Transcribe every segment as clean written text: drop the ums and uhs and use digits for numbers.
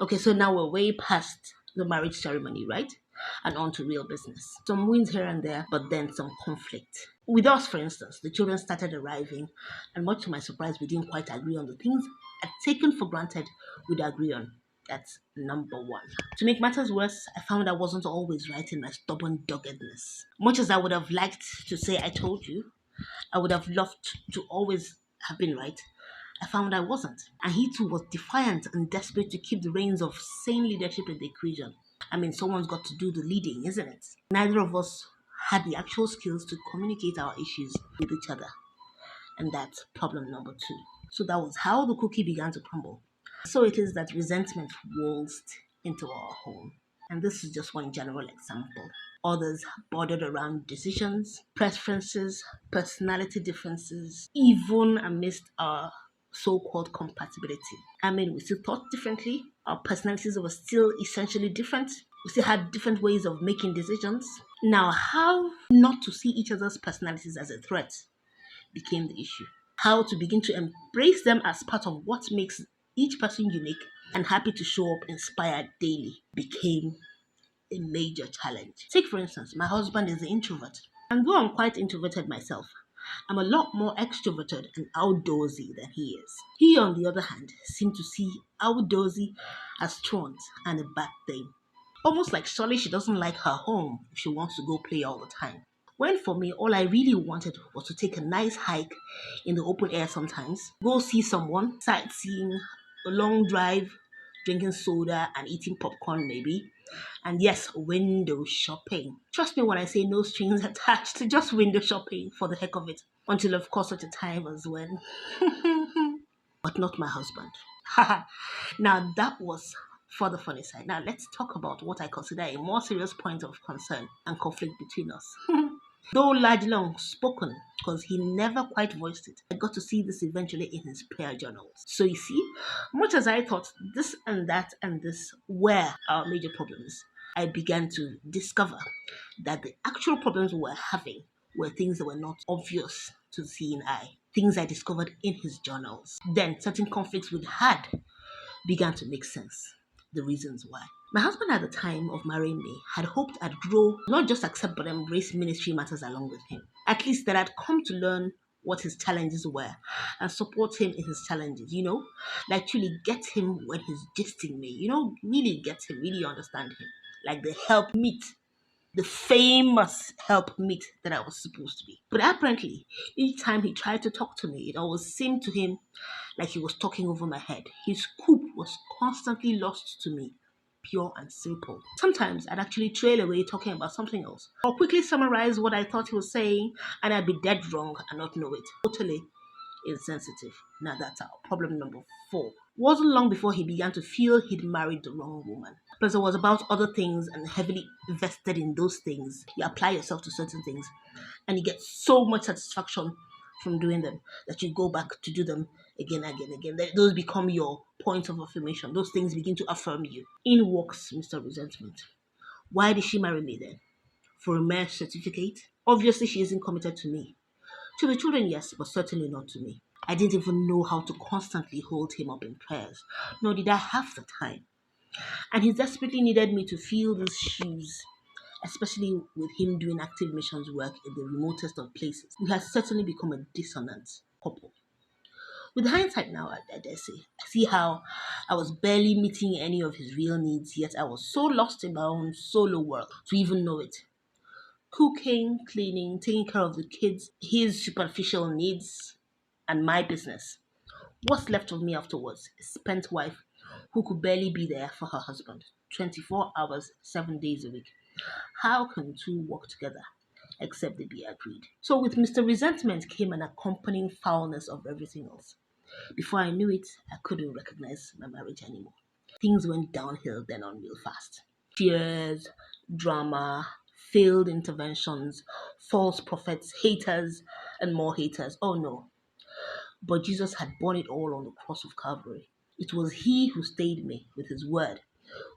Okay, so now we're way past the marriage ceremony, right? And on to real business. Some wins here and there, but then some conflict. With us, for instance, the children started arriving, and much to my surprise, we didn't quite agree on the things I'd taken for granted we'd agree on. That's number one. To make matters worse, I found I wasn't always right in my stubborn doggedness. Much as I would have liked to say I told you, I would have loved to always have been right. I found I wasn't. And he too was defiant and desperate to keep the reins of sane leadership in the equation. I mean, someone's got to do the leading, isn't it? Neither of us had the actual skills to communicate our issues with each other. And that's problem number two. So that was how the cookie began to crumble. So it is that resentment waltzed into our home. And this is just one general example. Others bordered around decisions, preferences, personality differences, even amidst our so called compatibility. I mean, we still thought differently, our personalities were still essentially different, we still had different ways of making decisions. Now, how not to see each other's personalities as a threat became the issue. How to begin to embrace them as part of what makes each person unique and happy to show up inspired daily became a major challenge. Take, for instance, my husband is an introvert. And though I'm quite introverted myself, I'm a lot more extroverted and outdoorsy than he is. He, on the other hand, seemed to see outdoorsy as truant and a bad thing. Almost like surely she doesn't like her home if she wants to go play all the time. When for me, all I really wanted was to take a nice hike in the open air sometimes, go see someone, sightseeing, a long drive, drinking soda and eating popcorn maybe. And yes, window shopping. Trust me when I say no strings attached, just window shopping for the heck of it. Until of course such a time as when. But not my husband. Now that was for the funny side. Now let's talk about what I consider a more serious point of concern and conflict between us. Though largely unspoken, because he never quite voiced it, I got to see this eventually in his prayer journals. So you see, much as I thought this and that and this were our major problems, I began to discover that the actual problems we were having were things that were not obvious to the seeing eye. Things I discovered in his journals. Then certain conflicts we'd had began to make sense. The reasons why. My husband at the time of marrying me had hoped I'd grow, not just accept but embrace ministry matters along with him. At least that I'd come to learn what his challenges were and support him in his challenges, like truly get him when he's gisting me, really get him, really understand him. Like the help meet, the famous help meet that I was supposed to be. But apparently, each time he tried to talk to me, it always seemed to him like he was talking over my head. His scoop was constantly lost to me, pure and simple. Sometimes I'd actually trail away talking about something else, or quickly summarize what I thought he was saying, and I'd be dead wrong and not know it. Totally insensitive. Now that's our problem number four. Wasn't long before he began to feel he'd married the wrong woman. Plus, it was about other things and heavily invested in those things. You apply yourself to certain things, and you get so much satisfaction from doing them that you go back to do them again, again, again. Those become your points of affirmation. Those things begin to affirm you. In walks Mr. Resentment. Why did she marry me then? For a mere certificate? Obviously, she isn't committed to me. To the children, yes, but certainly not to me. I didn't even know how to constantly hold him up in prayers, nor did I have the time. And he desperately needed me to fill these shoes, especially with him doing active missions work in the remotest of places. We had certainly become a dissonant couple. With hindsight now, I dare say, I see how I was barely meeting any of his real needs, yet I was so lost in my own solo world to even know it. Cooking, cleaning, taking care of the kids, his superficial needs, and my business. What's left of me afterwards? A spent wife who could barely be there for her husband 24 hours, 7 days a week. How can two work together except they be agreed? So, with Mr. Resentment came an accompanying foulness of everything else. Before I knew it, I couldn't recognize my marriage anymore. Things went downhill then on real fast. Tears, drama, failed interventions, false prophets, haters, and more haters. Oh no. But Jesus had borne it all on the cross of Calvary. It was He who stayed me with His word,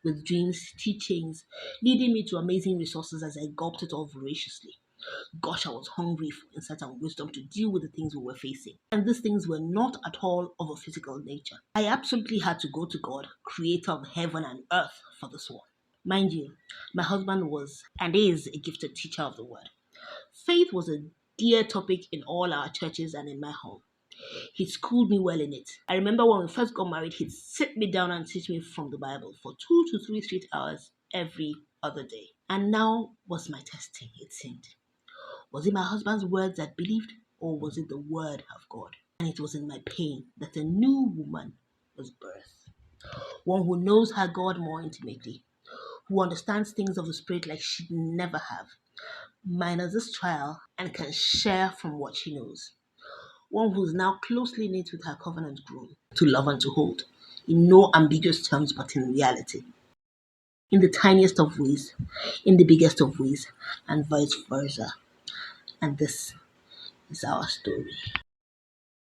with dreams, teachings, leading me to amazing resources as I gulped it all voraciously. Gosh, I was hungry for insight and wisdom to deal with the things we were facing. And these things were not at all of a physical nature. I absolutely had to go to God, creator of heaven and earth, for this one. Mind you, my husband was and is a gifted teacher of the word. Faith was a dear topic in all our churches and in my home. He schooled me well in it. I remember when we first got married, he'd sit me down and teach me from the Bible for 2 to 3 straight hours every other day. And now was my testing, it seemed. Was it my husband's words that believed, or was it the word of God? And it was in my pain that a new woman was birthed. One who knows her God more intimately, who understands things of the Spirit like she'd never have, minus this trial, and can share from what she knows. One who's now closely knit with her covenant groom, to love and to hold, in no ambiguous terms but in reality, in the tiniest of ways, in the biggest of ways, and vice versa. And this is our story.